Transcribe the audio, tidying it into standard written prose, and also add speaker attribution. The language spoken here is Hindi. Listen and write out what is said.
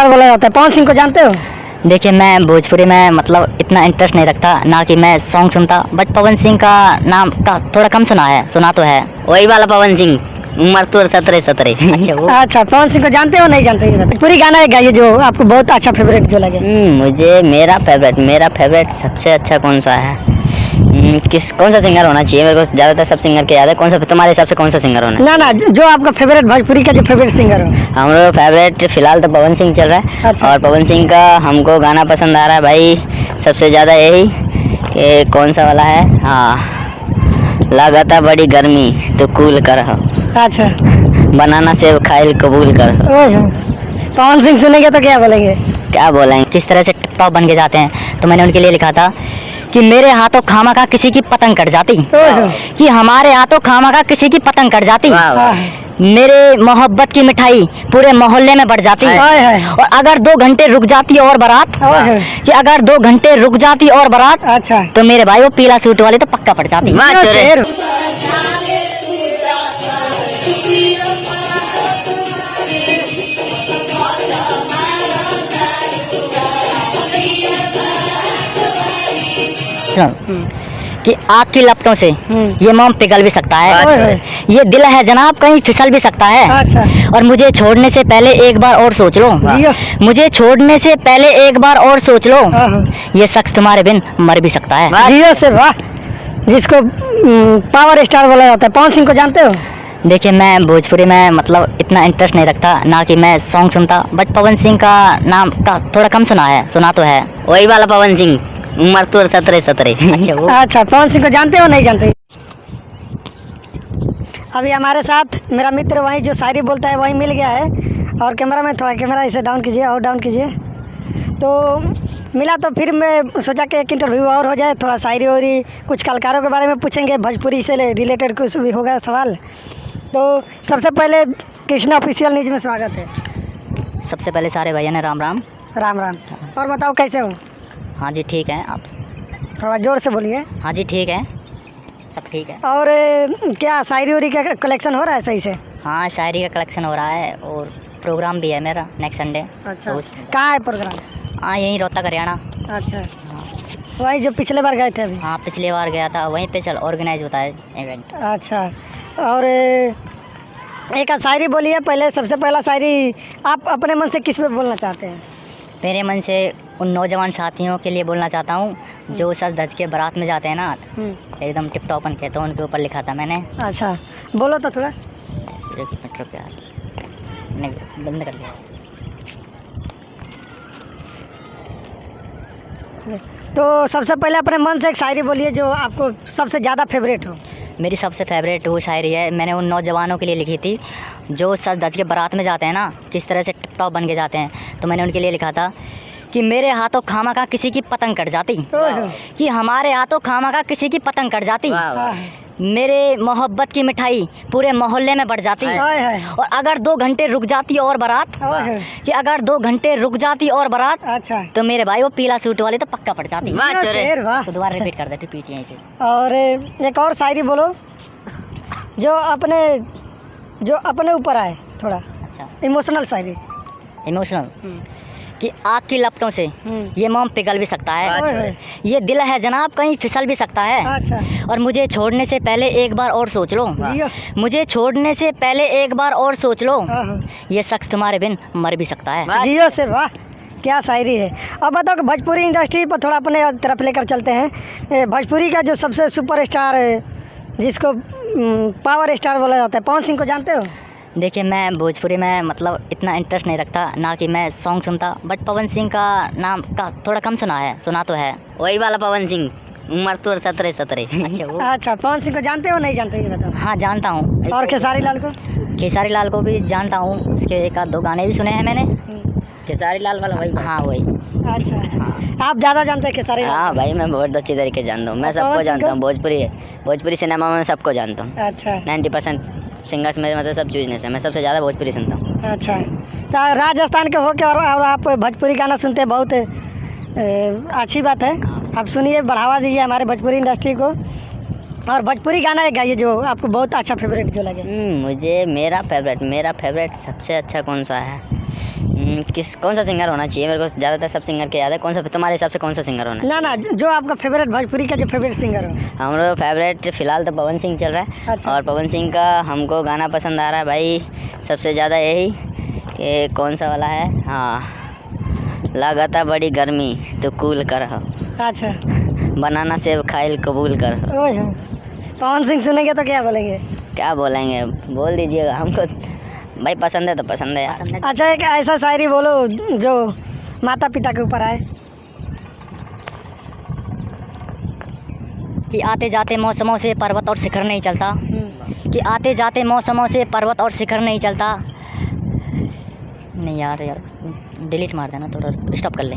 Speaker 1: स्टार बोला जाता है। पवन सिंह को जानते हो?
Speaker 2: देखिए, मैं भोजपुरी में मतलब इतना इंटरेस्ट नहीं रखता, ना कि मैं सॉन्ग सुनता, बट पवन सिंह का नाम का थोड़ा कम सुना तो है। वही वाला पवन सिंह, उम्र तो 17 अच्छा वो।
Speaker 1: अच्छा, पवन सिंह को जानते हो नहीं जानते? पूरी गाना एक गाइए जो आपको बहुत अच्छा फेवरेट जो लगे।
Speaker 2: मुझे मेरा फेवरेट सबसे अच्छा कौन सा है? कौन सा सिंगर होना चाहिए? मेरे को ज़्यादातर सब सिंगर के याद है। कौन सा तुम्हारे हिसाब से कौन सा सिंगर होना?
Speaker 1: ना जो आपका फेवरेट भोजपुरी का जो फेवरेट सिंगर हो।
Speaker 2: हमारा फेवरेट फिलहाल तो पवन सिंह चल रहा है।
Speaker 1: अच्छा।
Speaker 2: और पवन सिंह का हमको गाना पसंद आ रहा है भाई सबसे ज़्यादा यही कि कौन सा वाला है, हाँ, लगाता बड़ी गर्मी तो कूल कर हो,
Speaker 1: अच्छा,
Speaker 2: बनाना सेब खाइल कबूल कर हो।
Speaker 1: पवन सिंह सुनेंगे तो क्या बोलेंगे?
Speaker 2: क्या बोलेंगे, किस तरह से टॉप बन के जाते हैं। तो मैंने उनके लिए लिखा था कि मेरे हाथों खामा का किसी की पतंग कट जाती, कि हमारे हाथों खामा का किसी की पतंग कट जाती, मेरे मोहब्बत की मिठाई पूरे मोहल्ले में बढ़ जाती, और अगर 2 घंटे रुक जाती और बारात, कि अगर 2 घंटे रुक जाती और बारात,
Speaker 1: अच्छा,
Speaker 2: तो मेरे भाई वो पीला सूट वाले तो पक्का पड़ जाती। कि आग की लपटों से ये मोम पिघल भी सकता है, ये दिल है जनाब कहीं फिसल भी सकता है।
Speaker 1: अच्छा।
Speaker 2: और मुझे छोड़ने से पहले एक बार और सोच लो, मुझे छोड़ने से पहले एक बार और सोच लो, ये शख्स तुम्हारे बिन मर भी सकता है।
Speaker 1: जियो से वाह, जिसको पावर स्टार बोला जाता है। पवन सिंह को जानते हो?
Speaker 2: देखिए, मैं भोजपुरी में मतलब इतना इंटरेस्ट नहीं रखता, ना कि मैं सॉन्ग सुनता, बट पवन सिंह का नाम का थोड़ा कम सुना तो है। वही वाला पवन सिंह, उम्र तो 17 अच्छा वो।
Speaker 1: अच्छा, पवन सिंह को जानते हो नहीं जानते? अभी हमारे साथ मेरा मित्र वही जो शायरी बोलता है वही मिल गया है। और कैमरा में थोड़ा कैमरा इसे डाउन कीजिए और डाउन कीजिए। तो मिला तो फिर मैं सोचा कि एक इंटरव्यू और हो जाए, थोड़ा शायरी और कुछ कलाकारों के बारे में पूछेंगे, भोजपुरी से रिलेटेड कुछ भी होगा सवाल। तो सबसे पहले कृष्णा ऑफिशियल न्यूज़ में स्वागत है।
Speaker 2: सबसे पहले सारे भैया ने राम राम।
Speaker 1: राम राम। और बताओ कैसे हो?
Speaker 2: हाँ जी ठीक है, आप
Speaker 1: थोड़ा जोर से बोलिए।
Speaker 2: हाँ जी ठीक है, सब ठीक है।
Speaker 1: और क्या शायरी उरी का कलेक्शन हो रहा है सही से?
Speaker 2: हाँ, शायरी का कलेक्शन हो रहा है और प्रोग्राम भी है मेरा नेक्स्ट संडे।
Speaker 1: अच्छा, कहाँ है प्रोग्राम?
Speaker 2: हाँ, यहीं रोहतक हरियाणा।
Speaker 1: अच्छा,
Speaker 2: हाँ।
Speaker 1: वही जो पिछले बार गए थे अभी?
Speaker 2: हाँ, पिछले बार गया था, वहीं पे चल ऑर्गेनाइज होता है इवेंट।
Speaker 1: अच्छा, और एक शायरी बोलिए पहले। सबसे पहला शायरी आप अपने मन से किस पे बोलना चाहते हैं?
Speaker 2: मेरे मन से उन नौजवान साथियों के लिए बोलना चाहता हूँ जो सज धज के बारात में जाते हैं ना, एकदम टिप टॉपन के, तो उनके ऊपर लिखा था मैंने।
Speaker 1: अच्छा, बोलो तो थोड़ा।
Speaker 2: बंद कर दिया।
Speaker 1: तो सबसे पहले अपने मन से एक शायरी बोलिए जो आपको सबसे ज़्यादा फेवरेट हो।
Speaker 2: मेरी सबसे फेवरेट वो शायरी है, मैंने उन नौजवानों के लिए लिखी थी जो सज धज के बारात में जाते हैं ना, किस तरह से टिप टॉप बन के जाते हैं। तो मैंने उनके लिए लिखा था कि मेरे हाथों खामा का किसी की पतंग कट जाती, कि हमारे हाथों खामा का किसी की पतंग कट जाती, मेरे मोहब्बत की मिठाई पूरे मोहल्ले में बढ़ जाती, और अगर 2 घंटे रुक जाती और बारात, कि अगर 2 घंटे रुक जाती और बारात,
Speaker 1: अच्छा,
Speaker 2: तो मेरे भाई वो पीला सूट वाले तो पक्का पड़ जाती।
Speaker 1: वाह।
Speaker 2: तो दोबारा रिपीट कर दे, रिपीट यहीं से।
Speaker 1: और एक और शायरी बोलो जो अपने ऊपर आए, थोड़ा
Speaker 2: अच्छा
Speaker 1: इमोशनल शायरी।
Speaker 2: इमोशनल, कि आग की लपटों से ये मोम पिघल भी सकता है, ये दिल है जनाब कहीं फिसल भी सकता है।
Speaker 1: अच्छा।
Speaker 2: और मुझे छोड़ने से पहले एक बार और सोच लो, मुझे छोड़ने से पहले एक बार और सोच लो, ये शख्स तुम्हारे बिन मर भी सकता है।
Speaker 1: जियो से वाह, क्या शायरी है। अब बताओ कि भोजपुरी इंडस्ट्री पर थोड़ा अपने तरफ लेकर चलते हैं। भोजपुरी का जो सबसे सुपर स्टार जिसको पावर स्टार बोला जाता है, पवन सिंह को जानते हो?
Speaker 2: देखिए, मैं भोजपुरी में मतलब इतना इंटरेस्ट नहीं रखता, ना कि मैं सॉन्ग सुनता, बट पवन सिंह का नाम का थोड़ा कम सुना तो है। वही वाला पवन सिंह, उम्र तो 17 अच्छा वो।
Speaker 1: अच्छा, पवन सिंह को जानते हो नहीं जानते? ये बताओ।
Speaker 2: हाँ, जानता हूँ।
Speaker 1: और खेसारी लाल को?
Speaker 2: खेसारी लाल को भी जानता हूँ, उसके 1-2 गाने भी सुने हैं मैंने। खेसारी लाल वाला वही? हाँ वही।
Speaker 1: अच्छा, हाँ। आप ज़्यादा जानते हैं खेसारी लाल?
Speaker 2: हाँ भाई, मैं बहुत अच्छी तरीके जानता हूँ, मैं सबको जानता हूँ। भोजपुरी सिनेमा में सबको जानता हूँ। अच्छा, 90% सिंगर्स में मतलब सब चूजनेस है, मैं सबसे ज़्यादा भोजपुरी सुनता हूँ।
Speaker 1: अच्छा, तो राजस्थान के होके और आप भोजपुरी गाना सुनते हैं, बहुत अच्छी बात है। आप सुनिए, बढ़ावा दीजिए हमारे भोजपुरी इंडस्ट्री को। और भोजपुरी गाना एक गाइए जो आपको बहुत अच्छा फेवरेट जो लगे।
Speaker 2: मुझे मेरा फेवरेट सबसे अच्छा कौन सा है? कौन सा सिंगर होना चाहिए? मेरे को ज़्यादातर सब सिंगर के याद है। कौन सा तुम्हारे हिसाब से कौन सा सिंगर होना?
Speaker 1: ना जो आपका फेवरेट भोजपुरी का जो फेवरेट सिंगर हो।
Speaker 2: हमारा फेवरेट फ़िलहाल तो पवन सिंह चल रहा है।
Speaker 1: अच्छा।
Speaker 2: और पवन सिंह का हमको गाना पसंद आ रहा है भाई सबसे ज़्यादा यही कि कौन सा वाला है, हाँ, लगाता बड़ी गर्मी तो कूल कर हो,
Speaker 1: अच्छा,
Speaker 2: बनाना सेब खाइल कबूल कर हो।
Speaker 1: ओए हो। पवन सिंह सुनेंगे तो क्या बोलेंगे?
Speaker 2: क्या बोलेंगे, बोल दीजिएगा, हमको भाई पसंद है तो पसंद है यार।
Speaker 1: अच्छा, एक ऐसा शायरी बोलो जो माता पिता के ऊपर आए।
Speaker 2: कि आते जाते मौसमों से पर्वत और शिखर नहीं चलता, कि आते जाते मौसमों से पर्वत और शिखर नहीं चलता। नहीं यार डिलीट मार देना, थोड़ा स्टॉप कर ले।